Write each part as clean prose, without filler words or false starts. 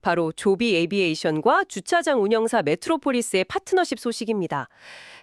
바로 조비 에비에이션과 주차장 운영사 메트로폴리스의 파트너십 소식입니다.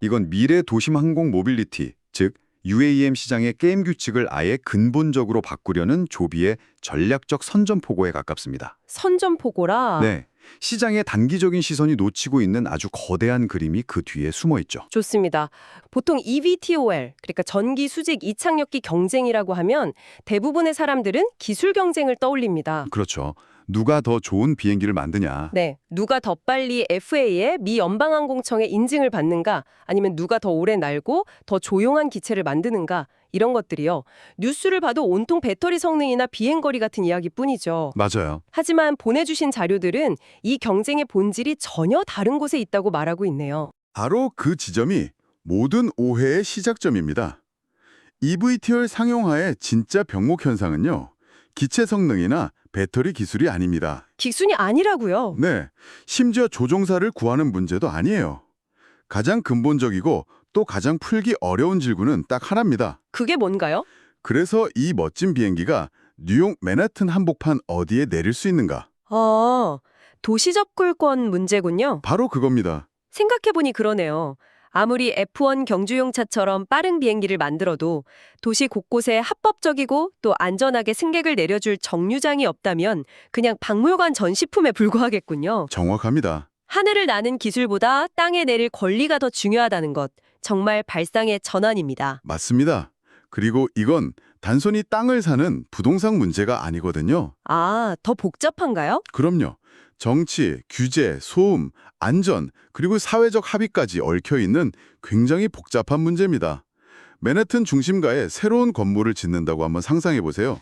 이건 미래 도심 항공 모빌리티, 즉 UAM 시장의 게임 규칙을 아예 근본적으로 바꾸려는 조비의 전략적 선전포고에 가깝습니다. 선전포고라? 네, 시장의 단기적인 시선이 놓치고 있는 아주 거대한 그림이 그 뒤에 숨어 있죠. 좋습니다. 보통 EVTOL, 그러니까 전기 수직 이착륙기 경쟁이라고 하면 대부분의 사람들은 기술 경쟁을 떠올립니다. 그렇죠. 누가 더 좋은 비행기를 만드냐. 네, 누가 더 빨리 FA의 미 연방항공청의 인증을 받는가, 아니면 누가 더 오래 날고 더 조용한 기체를 만드는가, 이런 것들이요. 뉴스를 봐도 온통 배터리 성능이나 비행거리 같은 이야기뿐이죠. 맞아요. 하지만 보내주신 자료들은 이 경쟁의 본질이 전혀 다른 곳에 있다고 말하고 있네요. 바로 그 지점이 모든 오해의 시작점입니다. EVTOL 상용화의 진짜 병목 현상은요. 기체 성능이나 배터리 기술이 아닙니다. 기순이 아니라고요? 네, 심지어 조종사를 구하는 문제도 아니에요. 가장 근본적이고 또 가장 풀기 어려운 질문은 딱 하나입니다. 그게 뭔가요? 그래서 이 멋진 비행기가 뉴욕 맨하튼 한복판 어디에 내릴 수 있는가? 도시 접근권 문제군요. 바로 그겁니다. 생각해보니 그러네요. 아무리 F1 경주용차처럼 빠른 비행기를 만들어도 도시 곳곳에 합법적이고 또 안전하게 승객을 내려줄 정류장이 없다면 그냥 박물관 전시품에 불과하겠군요. 정확합니다. 하늘을 나는 기술보다 땅에 내릴 권리가 더 중요하다는 것, 정말 발상의 전환입니다. 맞습니다. 그리고 이건 단순히 땅을 사는 부동산 문제가 아니거든요. 더 복잡한가요? 그럼요. 정치, 규제, 소음, 안전, 그리고 사회적 합의까지 얽혀있는 굉장히 복잡한 문제입니다. 맨해튼 중심가에 새로운 건물을 짓는다고 한번 상상해보세요.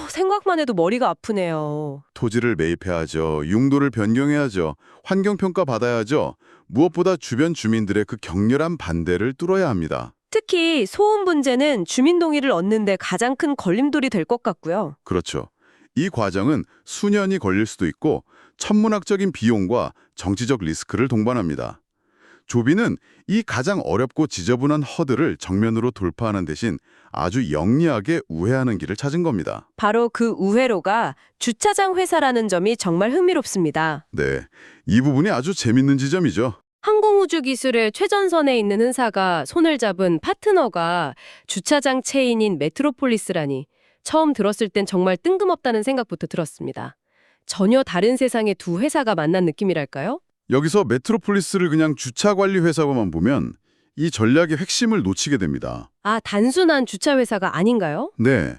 생각만 해도 머리가 아프네요. 토지를 매입해야 하죠. 용도를 변경해야 하죠. 환경평가 받아야 하죠. 무엇보다 주변 주민들의 그 격렬한 반대를 뚫어야 합니다. 특히 소음 문제는 주민 동의를 얻는 데 가장 큰 걸림돌이 될 것 같고요. 그렇죠. 이 과정은 수년이 걸릴 수도 있고 천문학적인 비용과 정치적 리스크를 동반합니다. 조비는 이 가장 어렵고 지저분한 허들을 정면으로 돌파하는 대신 아주 영리하게 우회하는 길을 찾은 겁니다. 바로 그 우회로가 주차장 회사라는 점이 정말 흥미롭습니다. 네, 이 부분이 아주 재밌는 지점이죠. 항공우주 기술의 최전선에 있는 회사가 손을 잡은 파트너가 주차장 체인인 메트로폴리스라니 처음 들었을 땐 정말 뜬금없다는 생각부터 들었습니다. 전혀 다른 세상의 두 회사가 만난 느낌이랄까요? 여기서 메트로폴리스를 그냥 주차 관리 회사로만 보면 이 전략의 핵심을 놓치게 됩니다. 단순한 주차 회사가 아닌가요? 네,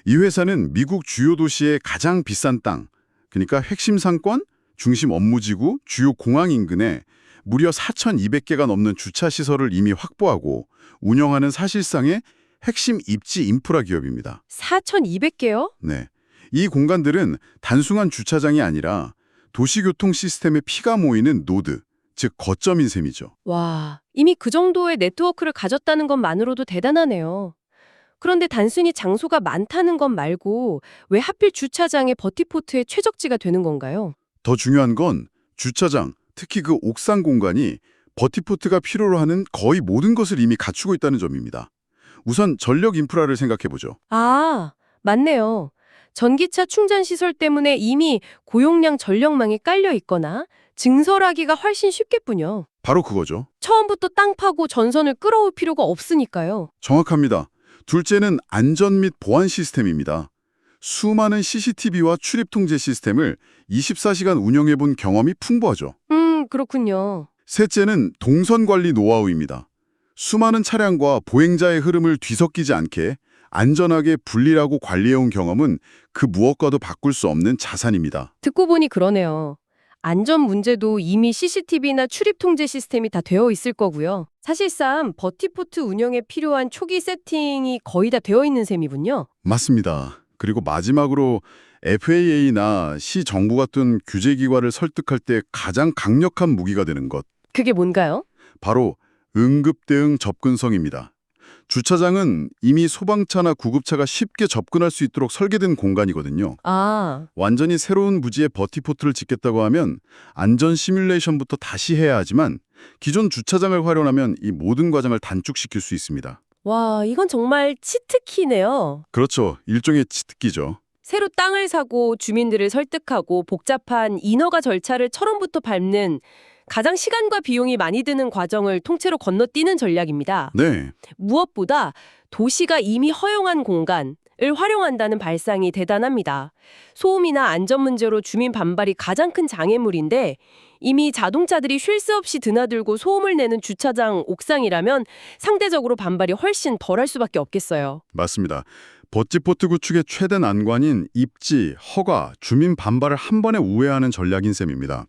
이 회사는 미국 주요 도시의 가장 비싼 땅, 그러니까 핵심 상권, 중심 업무지구, 주요 공항 인근에 무려 4,200개가 넘는 주차 시설을 이미 확보하고 운영하는 사실상의 핵심 입지 인프라 기업입니다. 4,200개요? 네, 이 공간들은 단순한 주차장이 아니라 도시교통 시스템의 피가 모이는 노드, 즉 거점인 셈이죠. 와, 이미 그 정도의 네트워크를 가졌다는 것만으로도 대단하네요. 그런데 단순히 장소가 많다는 것 말고 왜 하필 주차장이 버티포트의 최적지가 되는 건가요? 더 중요한 건 주차장, 특히 그 옥상 공간이 버티포트가 필요로 하는 거의 모든 것을 이미 갖추고 있다는 점입니다. 우선 전력 인프라를 생각해보죠. 맞네요. 전기차 충전 시설 때문에 이미 고용량 전력망이 깔려 있거나 증설하기가 훨씬 쉽겠군요. 바로 그거죠. 처음부터 땅 파고 전선을 끌어올 필요가 없으니까요. 정확합니다. 둘째는 안전 및 보안 시스템입니다. 수많은 CCTV와 출입 통제 시스템을 24시간 운영해본 경험이 풍부하죠. 그렇군요. 셋째는 동선 관리 노하우입니다. 수많은 차량과 보행자의 흐름을 뒤섞이지 않게 안전하게 분리하고 관리해온 경험은 그 무엇과도 바꿀 수 없는 자산입니다. 듣고 보니 그러네요. 안전 문제도 이미 CCTV나 출입 통제 시스템이 다 되어 있을 거고요. 사실상 버티포트 운영에 필요한 초기 세팅이 거의 다 되어 있는 셈이군요. 맞습니다. 그리고 마지막으로 FAA나 시 정부 같은 규제기관을 설득할 때 가장 강력한 무기가 되는 것. 그게 뭔가요? 바로 응급대응 접근성입니다. 주차장은 이미 소방차나 구급차가 쉽게 접근할 수 있도록 설계된 공간이거든요. 완전히 새로운 부지에 버티포트를 짓겠다고 하면 안전 시뮬레이션부터 다시 해야 하지만 기존 주차장을 활용하면 이 모든 과정을 단축시킬 수 있습니다. 와, 이건 정말 치트키네요. 그렇죠. 일종의 치트키죠. 새로 땅을 사고 주민들을 설득하고 복잡한 인허가 절차를 처음부터 밟는 가장 시간과 비용이 많이 드는 과정을 통째로 건너뛰는 전략입니다. 네, 무엇보다 도시가 이미 허용한 공간을 활용한다는 발상이 대단합니다. 소음이나 안전 문제로 주민 반발이 가장 큰 장애물인데 이미 자동차들이 쉴 새 없이 드나들고 소음을 내는 주차장 옥상이라면 상대적으로 반발이 훨씬 덜할 수밖에 없겠어요. 맞습니다. 버티포트 구축의 최대 난관인 입지, 허가, 주민 반발을 한 번에 우회하는 전략인 셈입니다.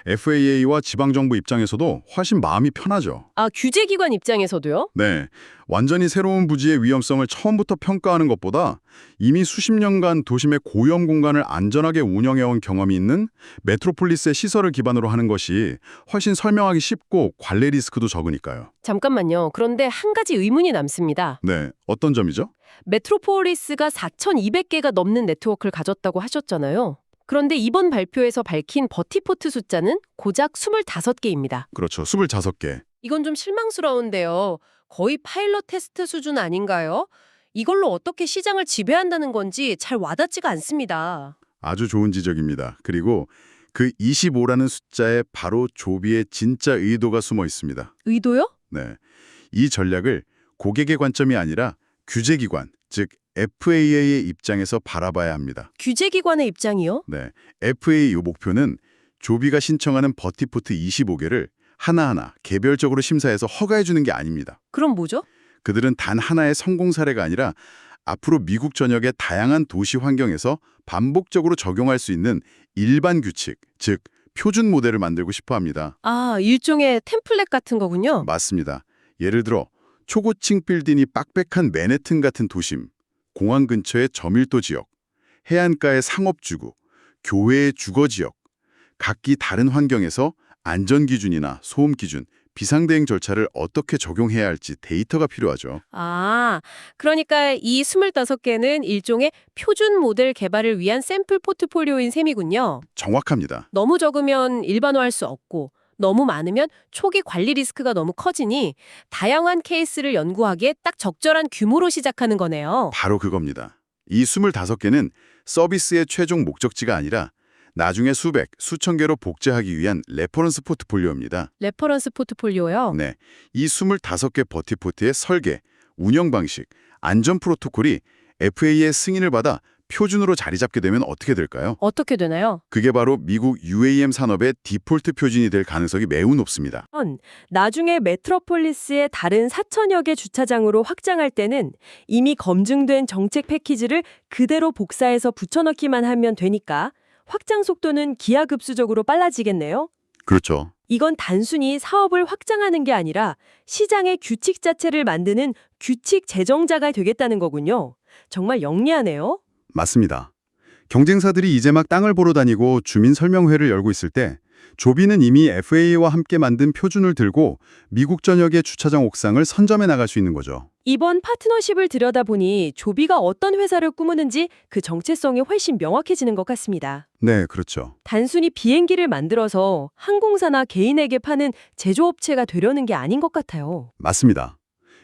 FAA와 지방정부 입장에서도 훨씬 마음이 편하죠. 아, 규제기관 입장에서도요? 네, 완전히 새로운 부지의 위험성을 처음부터 평가하는 것보다 이미 수십 년간 도심의 고위험 공간을 안전하게 운영해온 경험이 있는 메트로폴리스의 시설을 기반으로 하는 것이 훨씬 설명하기 쉽고 관리 리스크도 적으니까요. 잠깐만요. 그런데 한 가지 의문이 남습니다. 네, 어떤 점이죠? 메트로폴리스가 4,200개가 넘는 네트워크를 가졌다고 하셨잖아요. 그런데 이번 발표에서 밝힌 버티포트 숫자는 고작 25개입니다. 그렇죠, 25개. 이건 좀 실망스러운데요. 거의 파일럿 테스트 수준 아닌가요? 이걸로 어떻게 시장을 지배한다는 건지 잘 와닿지가 않습니다. 아주 좋은 지적입니다. 그리고 그 25라는 숫자에 바로 조비의 진짜 의도가 숨어 있습니다. 의도요? 네, 이 전략을 고객의 관점이 아니라 규제기관, 즉 FAA의 입장에서 바라봐야 합니다. 규제기관의 입장이요? 네, FAA 요 목표는 조비가 신청하는 버티포트 25개를 하나하나 개별적으로 심사해서 허가해 주는 게 아닙니다. 그럼 뭐죠? 그들은 단 하나의 성공 사례가 아니라 앞으로 미국 전역의 다양한 도시 환경에서 반복적으로 적용할 수 있는 일반 규칙, 즉 표준 모델을 만들고 싶어 합니다. 아, 일종의 템플릿 같은 거군요. 맞습니다. 예를 들어 초고층 빌딩이 빡빡한 맨해튼 같은 도심, 공항 근처의 저밀도 지역, 해안가의 상업주구, 교외의 주거지역, 각기 다른 환경에서 안전기준이나 소음기준, 비상대응 절차를 어떻게 적용해야 할지 데이터가 필요하죠. 아, 그러니까 이 25개는 일종의 표준 모델 개발을 위한 샘플 포트폴리오인 셈이군요. 정확합니다. 너무 적으면 일반화할 수 없고 너무 많으면 초기 관리 리스크가 너무 커지니 다양한 케이스를 연구하기에 딱 적절한 규모로 시작하는 거네요. 바로 그겁니다. 이 25개는 서비스의 최종 목적지가 아니라 나중에 수백, 수천 개로 복제하기 위한 레퍼런스 포트폴리오입니다. 레퍼런스 포트폴리오요? 네, 이 25개 버티포트의 설계, 운영 방식, 안전 프로토콜이 FAA의 승인을 받아 표준으로 자리 잡게 되면 어떻게 될까요? 어떻게 되나요? 그게 바로 미국 UAM 산업의 디폴트 표준이 될 가능성이 매우 높습니다. 나중에 메트로폴리스의 다른 4천여 개 주차장으로 확장할 때는 이미 검증된 정책 패키지를 그대로 복사해서 붙여넣기만 하면 되니까 확장 속도는 기하급수적으로 빨라지겠네요. 그렇죠. 이건 단순히 사업을 확장하는 게 아니라 시장의 규칙 자체를 만드는 규칙 제정자가 되겠다는 거군요. 정말 영리하네요. 맞습니다. 경쟁사들이 이제 막 땅을 보러 다니고 주민 설명회를 열고 있을 때 조비는 이미 FAA와 함께 만든 표준을 들고 미국 전역의 주차장 옥상을 선점해 나갈 수 있는 거죠. 이번 파트너십을 들여다보니 조비가 어떤 회사를 꾸미는지 그 정체성이 훨씬 명확해지는 것 같습니다. 네, 그렇죠. 단순히 비행기를 만들어서 항공사나 개인에게 파는 제조업체가 되려는 게 아닌 것 같아요. 맞습니다.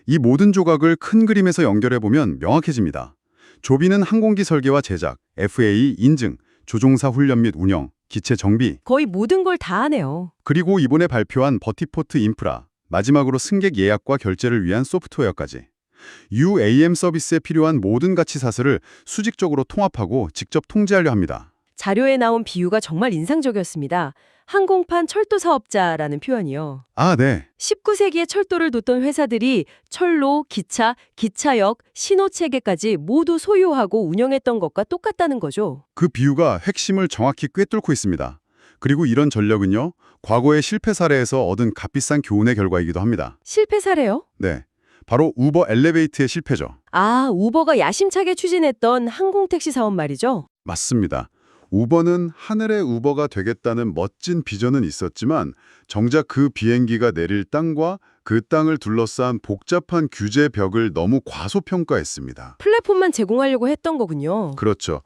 이 모든 조각을 큰 그림에서 연결해보면 명확해집니다. 조비는 항공기 설계와 제작, FAA 인증, 조종사 훈련 및 운영, 기체 정비, 거의 모든 걸 다 하네요. 그리고 이번에 발표한 버티포트 인프라, 마지막으로 승객 예약과 결제를 위한 소프트웨어까지. UAM 서비스에 필요한 모든 가치 사슬을 수직적으로 통합하고 직접 통제하려 합니다. 자료에 나온 비유가 정말 인상적이었습니다. 항공판 철도 사업자라는 표현이요. 아, 네. 19세기에 철도를 뒀던 회사들이 철로, 기차, 기차역, 신호체계까지 모두 소유하고 운영했던 것과 똑같다는 거죠. 그 비유가 핵심을 정확히 꿰뚫고 있습니다. 그리고 이런 전력은요, 과거의 실패 사례에서 얻은 값비싼 교훈의 결과이기도 합니다. 실패 사례요? 네, 바로 우버 엘리베이터의 실패죠. 아, 우버가 야심차게 추진했던 항공택시 사업 말이죠. 맞습니다. 우버는 하늘의 우버가 되겠다는 멋진 비전은 있었지만 정작 그 비행기가 내릴 땅과 그 땅을 둘러싼 복잡한 규제 벽을 너무 과소평가했습니다. 플랫폼만 제공하려고 했던 거군요. 그렇죠.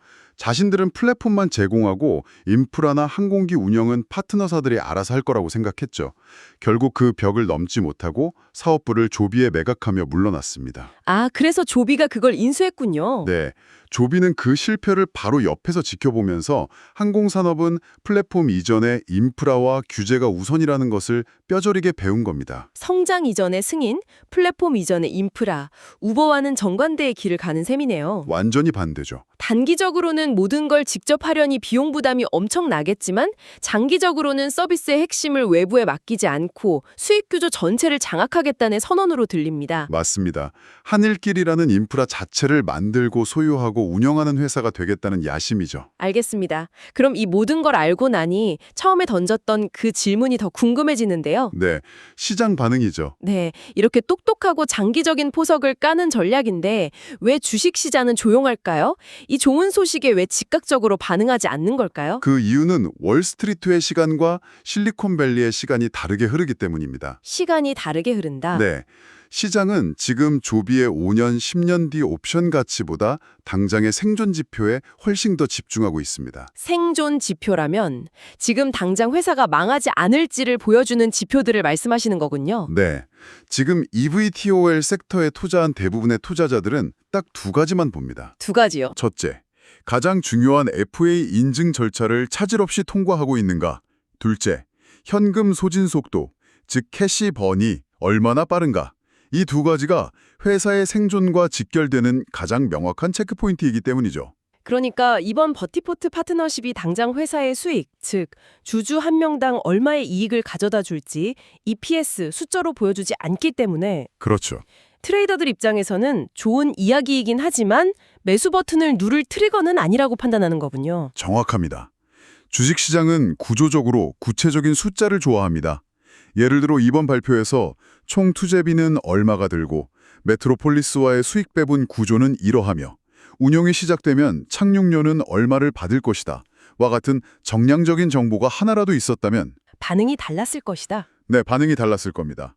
자신들은 플랫폼만 제공하고 인프라나 항공기 운영은 파트너사들이 알아서 할 거라고 생각했죠. 결국 그 벽을 넘지 못하고 사업부를 조비에 매각하며 물러났습니다. 아, 그래서 조비가 그걸 인수했군요. 네, 조비는 그 실패를 바로 옆에서 지켜보면서 항공산업은 플랫폼 이전에 인프라와 규제가 우선이라는 것을 뼈저리게 배운 겁니다. 성장 이전의 승인, 플랫폼 이전의 인프라, 우버와는 정반대의 길을 가는 셈이네요. 완전히 반대죠. 단기적으로는 모든 걸 직접 하려니 비용 부담이 엄청 나겠지만 장기적으로는 서비스의 핵심을 외부에 맡기지 않고 수익 구조 전체를 장악하겠다는 선언으로 들립니다. 맞습니다. 하늘길이라는 인프라 자체를 만들고 소유하고 운영하는 회사가 되겠다는 야심이죠. 알겠습니다. 그럼 이 모든 걸 알고 나니 처음에 던졌던 그 질문이 더 궁금해지는데요. 네, 시장 반응이죠. 네, 이렇게 똑똑하고 장기적인 포석을 까는 전략인데 왜 주식시장은 조용할까요? 이 좋은 소식에 왜 즉각적으로 반응하지 않는 걸까요? 그 이유는 월스트리트의 시간과 실리콘밸리의 시간이 다르게 흐르기 때문입니다. 시간이 다르게 흐른다. 네, 시장은 지금 조비의 5년, 10년 뒤 옵션 가치보다 당장의 생존 지표에 훨씬 더 집중하고 있습니다. 생존 지표라면 지금 당장 회사가 망하지 않을지를 보여주는 지표들을 말씀하시는 거군요. 네, 지금 EVTOL 섹터에 투자한 대부분의 투자자들은 딱 두 가지만 봅니다. 두 가지요. 첫째, 가장 중요한 FA 인증 절차를 차질 없이 통과하고 있는가. 둘째, 현금 소진 속도, 즉 캐시 번이 얼마나 빠른가. 이 두 가지가 회사의 생존과 직결되는 가장 명확한 체크포인트이기 때문이죠. 그러니까 이번 버티포트 파트너십이 당장 회사의 수익, 즉 주주 한 명당 얼마의 이익을 가져다 줄지 EPS 숫자로 보여주지 않기 때문에 그렇죠. 트레이더들 입장에서는 좋은 이야기이긴 하지만 매수 버튼을 누를 트리거는 아니라고 판단하는 거군요. 정확합니다. 주식시장은 구조적으로 구체적인 숫자를 좋아합니다. 예를 들어 이번 발표에서 총 투자비는 얼마가 들고 메트로폴리스와의 수익 배분 구조는 이러하며 운용이 시작되면 착륙료는 얼마를 받을 것이다. 와 같은 정량적인 정보가 하나라도 있었다면 반응이 달랐을 것이다. 네, 반응이 달랐을 겁니다.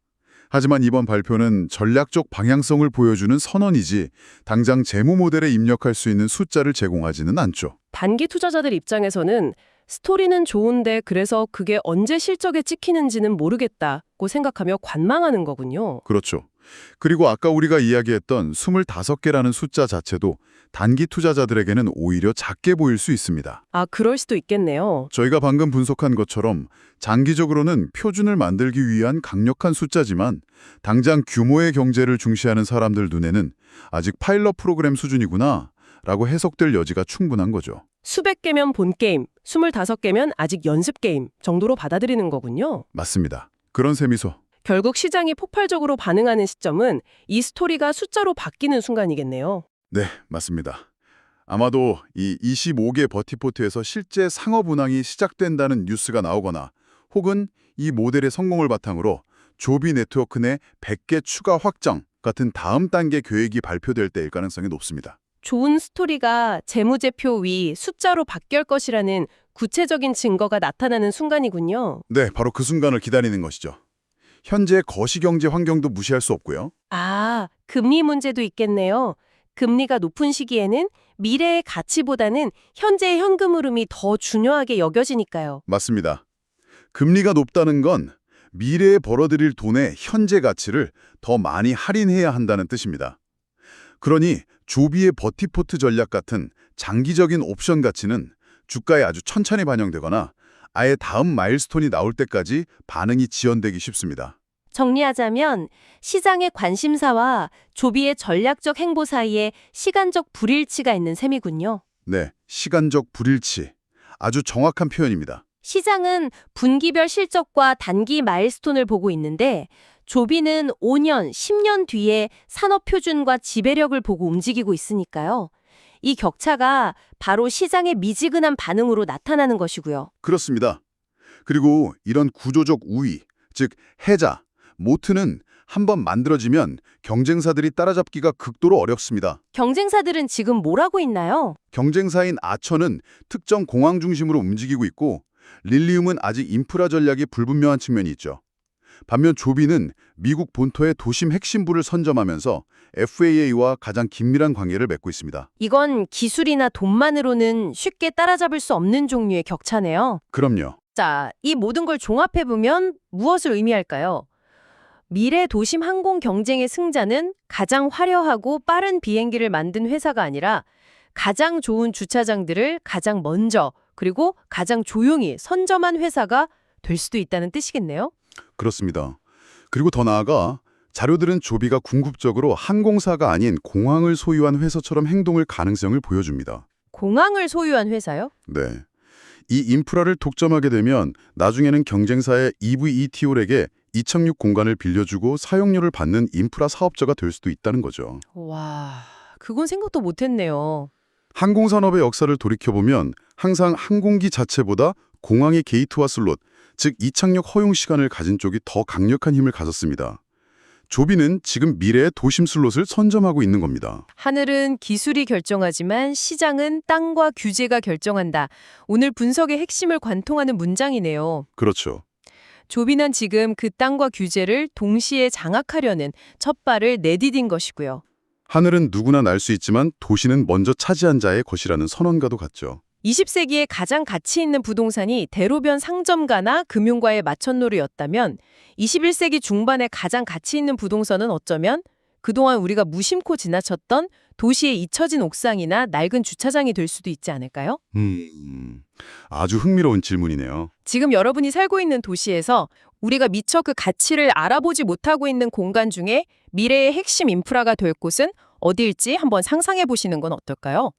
하지만 이번 발표는 전략적 방향성을 보여주는 선언이지 당장 재무 모델에 입력할 수 있는 숫자를 제공하지는 않죠. 단기 투자자들 입장에서는 스토리는 좋은데 그래서 그게 언제 실적에 찍히는지는 모르겠다고 생각하며 관망하는 거군요. 그렇죠. 그리고 아까 우리가 이야기했던 25개라는 숫자 자체도 단기 투자자들에게는 오히려 작게 보일 수 있습니다. 아, 그럴 수도 있겠네요. 저희가 방금 분석한 것처럼 장기적으로는 표준을 만들기 위한 강력한 숫자지만 당장 규모의 경제를 중시하는 사람들 눈에는 아직 파일럿 프로그램 수준이구나 라고 해석될 여지가 충분한 거죠. 수백 개면 본게임, 25개면 아직 연습게임 정도로 받아들이는 거군요. 맞습니다. 그런 셈이죠. 결국 시장이 폭발적으로 반응하는 시점은 이 스토리가 숫자로 바뀌는 순간이겠네요. 네, 맞습니다. 아마도 이 25개 버티포트에서 실제 상업 운항이 시작된다는 뉴스가 나오거나 혹은 이 모델의 성공을 바탕으로 조비 네트워크 내 100개 추가 확장 같은 다음 단계 계획이 발표될 때일 가능성이 높습니다. 좋은 스토리가 재무제표 위 숫자로 바뀔 것이라는 구체적인 증거가 나타나는 순간이군요. 네, 바로 그 순간을 기다리는 것이죠. 현재 거시경제 환경도 무시할 수 없고요. 아, 금리 문제도 있겠네요. 금리가 높은 시기에는 미래의 가치보다는 현재의 현금 흐름이 더 중요하게 여겨지니까요. 맞습니다. 금리가 높다는 건 미래에 벌어들일 돈의 현재 가치를 더 많이 할인해야 한다는 뜻입니다. 그러니 조비의 버티포트 전략 같은 장기적인 옵션 가치는 주가에 아주 천천히 반영되거나 아예 다음 마일스톤이 나올 때까지 반응이 지연되기 쉽습니다. 정리하자면 시장의 관심사와 조비의 전략적 행보 사이에 시간적 불일치가 있는 셈이군요. 네, 시간적 불일치. 아주 정확한 표현입니다. 시장은 분기별 실적과 단기 마일스톤을 보고 있는데 조비는 5년, 10년 뒤에 산업표준과 지배력을 보고 움직이고 있으니까요. 이 격차가 바로 시장의 미지근한 반응으로 나타나는 것이고요. 그렇습니다. 그리고 이런 구조적 우위, 즉 해자, 모트는 한번 만들어지면 경쟁사들이 따라잡기가 극도로 어렵습니다. 경쟁사들은 지금 뭘 하고 있나요? 경쟁사인 아처는 특정 공항 중심으로 움직이고 있고 릴리움은 아직 인프라 전략이 불분명한 측면이 있죠. 반면 조비는 미국 본토의 도심 핵심부를 선점하면서 FAA와 가장 긴밀한 관계를 맺고 있습니다. 이건 기술이나 돈만으로는 쉽게 따라잡을 수 없는 종류의 격차네요. 그럼요. 자, 이 모든 걸 종합해보면 무엇을 의미할까요? 미래 도심 항공 경쟁의 승자는 가장 화려하고 빠른 비행기를 만든 회사가 아니라 가장 좋은 주차장들을 가장 먼저 그리고 가장 조용히 선점한 회사가 될 수도 있다는 뜻이겠네요. 그렇습니다. 그리고 더 나아가 자료들은 조비가 궁극적으로 항공사가 아닌 공항을 소유한 회사처럼 행동할 가능성을 보여줍니다. 공항을 소유한 회사요? 네. 이 인프라를 독점하게 되면 나중에는 경쟁사의 EVETOL에게 이착륙 공간을 빌려주고 사용료를 받는 인프라 사업자가 될 수도 있다는 거죠. 와, 그건 생각도 못했네요. 항공산업의 역사를 돌이켜보면 항상 항공기 자체보다 공항의 게이트와 슬롯, 즉 이착륙 허용 시간을 가진 쪽이 더 강력한 힘을 가졌습니다. 조비는 지금 미래의 도심 슬롯을 선점하고 있는 겁니다. 하늘은 기술이 결정하지만 시장은 땅과 규제가 결정한다. 오늘 분석의 핵심을 관통하는 문장이네요. 그렇죠. 조비는 지금 그 땅과 규제를 동시에 장악하려는 첫 발을 내디딘 것이고요. 하늘은 누구나 날 수 있지만 도시는 먼저 차지한 자의 것이라는 선언과도 같죠. 20세기에 가장 가치 있는 부동산이 대로변 상점가나 금융가의 마천루였다면 21세기 중반에 가장 가치 있는 부동산은 어쩌면 그동안 우리가 무심코 지나쳤던 도시의 잊혀진 옥상이나 낡은 주차장이 될 수도 있지 않을까요? 아주 흥미로운 질문이네요. 지금 여러분이 살고 있는 도시에서 우리가 미처 그 가치를 알아보지 못하고 있는 공간 중에 미래의 핵심 인프라가 될 곳은 어디일지 한번 상상해 보시는 건 어떨까요?